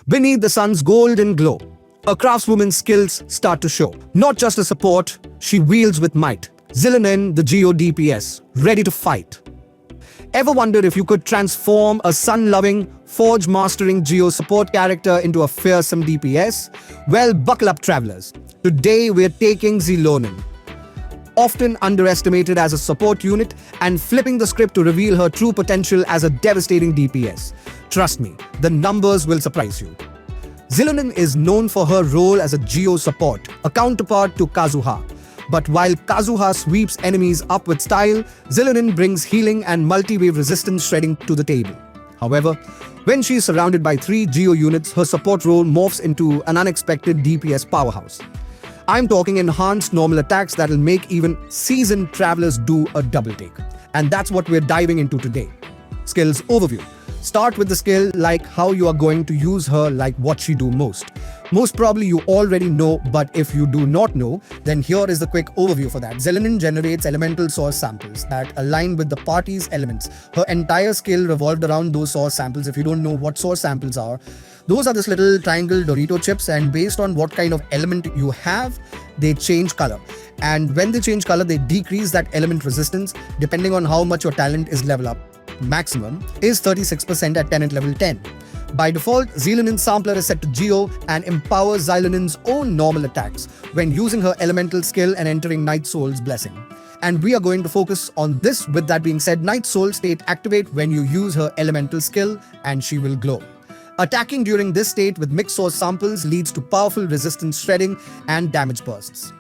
Beneath the sun's golden glow, a craftswoman's skills start to show. Not just a support, she wields with might. Xilonen, the Geo DPS, ready to fight. Ever wondered if you could transform a sun-loving, forge-mastering Geo support character into a fearsome DPS? Well, buckle up, travelers. Today we're taking Xilonen, often underestimated as a support unit, and flipping the script to reveal her true potential as a devastating DPS. Trust me, the numbers will surprise you. Xilonen is known for her role as a Geo support, a counterpart to Kazuha. But while Kazuha sweeps enemies up with style, Xilonen brings healing and multi-wave resistance shredding to the table. However, when she is surrounded by 3 Geo units, her support role morphs into an unexpected DPS powerhouse. I'm talking enhanced normal attacks that'll make even seasoned travelers do a double take. And that's what we're diving into today. Skills overview. Start with the skill, like how you are going to use her, like what she do most. Most probably you already know, but if you do not know, then here is the quick overview for that. Xilonen generates elemental source samples that align with the party's elements. Her entire skill revolved around those source samples. If you don't know what source samples are, those are this little triangle Dorito chips, and based on what kind of element you have, they change color. And when they change color, they decrease that element resistance depending on how much your talent is level up. Maximum is 36% at 10 at level 10. By default, Xilonen's sampler is set to Geo and empowers Xilonen's own normal attacks when using her elemental skill and entering Night Soul's blessing. And we are going to focus on this. With that being said, Night Soul state activate when you use her elemental skill and she will glow. Attacking during this state with mixed source samples leads to powerful resistance shredding and damage bursts.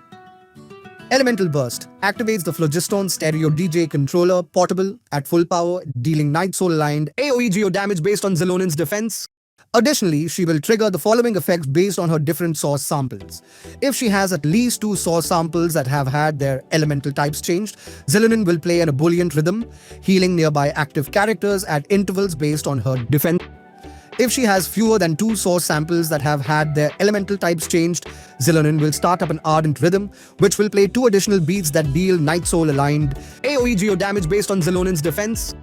Elemental Burst activates the Phlogiston Stereo DJ controller portable at full power, dealing Night Soul aligned AoE Geo damage based on Xilonen's defense. Additionally, she will trigger the following effects based on her different source samples. If she has at least 2 source samples that have had their elemental types changed, Xilonen will play an ebullient rhythm, healing nearby active characters at intervals based on her defense. If she has fewer than 2 source samples that have had their elemental types changed, Xilonen will start up an ardent rhythm, which will play 2 additional beats that deal Night Soul aligned AoE Geo damage based on Xilonen's defense.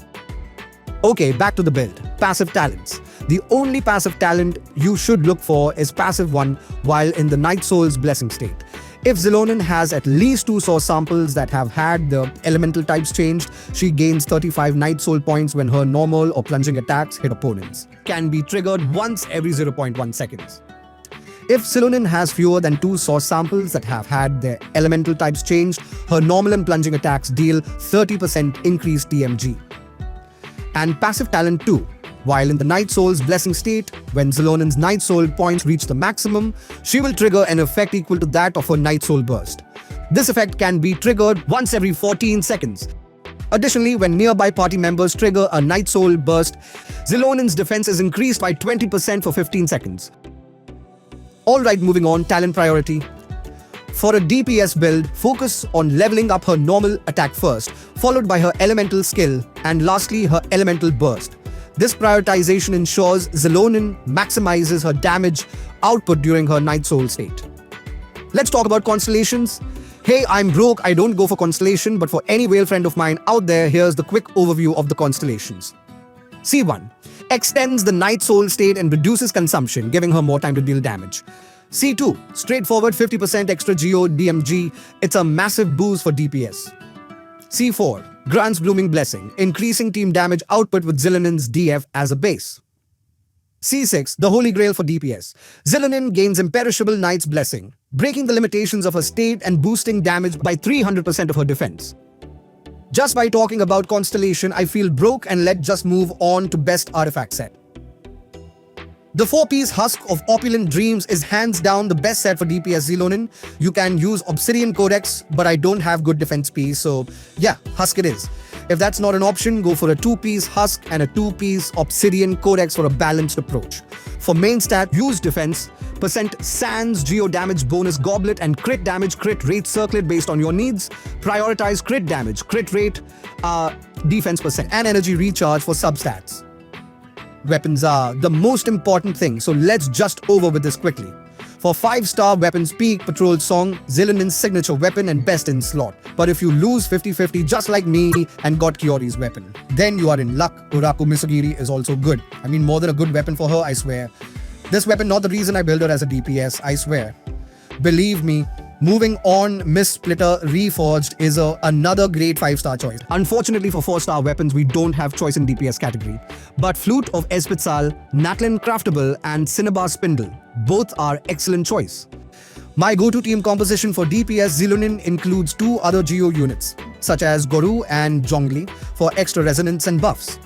Okay, back to the build. Passive talents. The only passive talent you should look for is passive 1 while in the Night Soul's blessing state. If Xilonen has at least 2 source samples that have had the elemental types changed, she gains 35 Night Soul points when her normal or plunging attacks hit opponents. Can be triggered once every 0.1 seconds. If Xilonen has fewer than 2 source samples that have had their elemental types changed, her normal and plunging attacks deal 30% increased DMG. And passive talent 2. While in the Night Soul's blessing state, when Xilonen's Night Soul points reach the maximum, she will trigger an effect equal to that of her Night Soul burst. This effect can be triggered once every 14 seconds. Additionally, when nearby party members trigger a Night Soul burst, Xilonen's defense is increased by 20% for 15 seconds. Alright, moving on, talent priority. For a DPS build, focus on leveling up her normal attack first, followed by her elemental skill, and lastly her elemental burst. This prioritization ensures Xilonen maximizes her damage output during her Night Soul state. Let's talk about constellations. Hey, I'm broke, I don't go for constellation, but for any whale friend of mine out there, here's the quick overview of the constellations. C1 extends the Night Soul state and reduces consumption, giving her more time to deal damage. C2, straightforward 50% extra Geo DMG, it's a massive boost for DPS. C4, grants Blooming Blessing, increasing team damage output with Xilonen's DF as a base. C6, the Holy Grail for DPS. Xilonen gains Imperishable Knight's Blessing, breaking the limitations of her state and boosting damage by 300% of her defense. Just by talking about Constellation, I feel broke, and let's just move on to best artifact set. The 4-piece Husk of Opulent Dreams is hands down the best set for DPS Xilonen. You can use Obsidian Codex, but I don't have good defense piece, so yeah, Husk it is. If that's not an option, go for a 2-piece Husk and a 2-piece Obsidian Codex for a balanced approach. For main stat, use defense, % Sans Geo damage bonus goblet and crit damage crit rate circlet based on your needs. Prioritize crit damage, crit rate, defense %, and energy recharge for substats. Weapons are the most important thing, so let's just over with this quickly. For 5-star weapons, Peak Patrol Song, Xilonen's signature weapon and best in slot. But if you lose 50-50 just like me and got Kiori's weapon, then you are in luck. Uraku Misogiri is also good. I mean, more than a good weapon for her, I swear. This weapon not the reason I build her as a DPS, I swear. Believe me, moving on, Miss Splitter Reforged is another great 5-star choice. Unfortunately for 4-star weapons, we don't have choice in DPS category. But Flute of Espetzal, Natlin Craftable and Cinnabar Spindle, both are excellent choice. My go-to team composition for DPS Zilunin includes 2 other Geo units, such as Goru and Zhongli for extra resonance and buffs.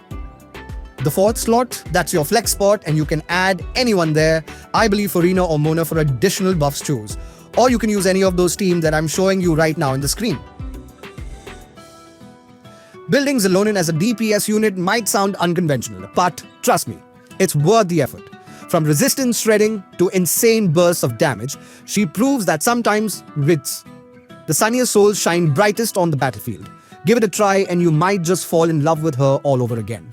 The 4th slot, that's your flex spot and you can add anyone there. I believe Furina or Mona for additional buffs choose. Or you can use any of those teams that I'm showing you right now on the screen. Building Zilonin as a DPS unit might sound unconventional, but trust me, it's worth the effort. From resistance shredding to insane bursts of damage, she proves that sometimes with the sunniest souls shine brightest on the battlefield. Give it a try and you might just fall in love with her all over again.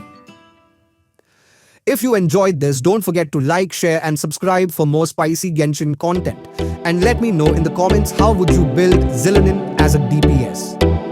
If you enjoyed this, don't forget to like, share and subscribe for more spicy Genshin content. And let me know in the comments how would you build Zilonin as a DPS.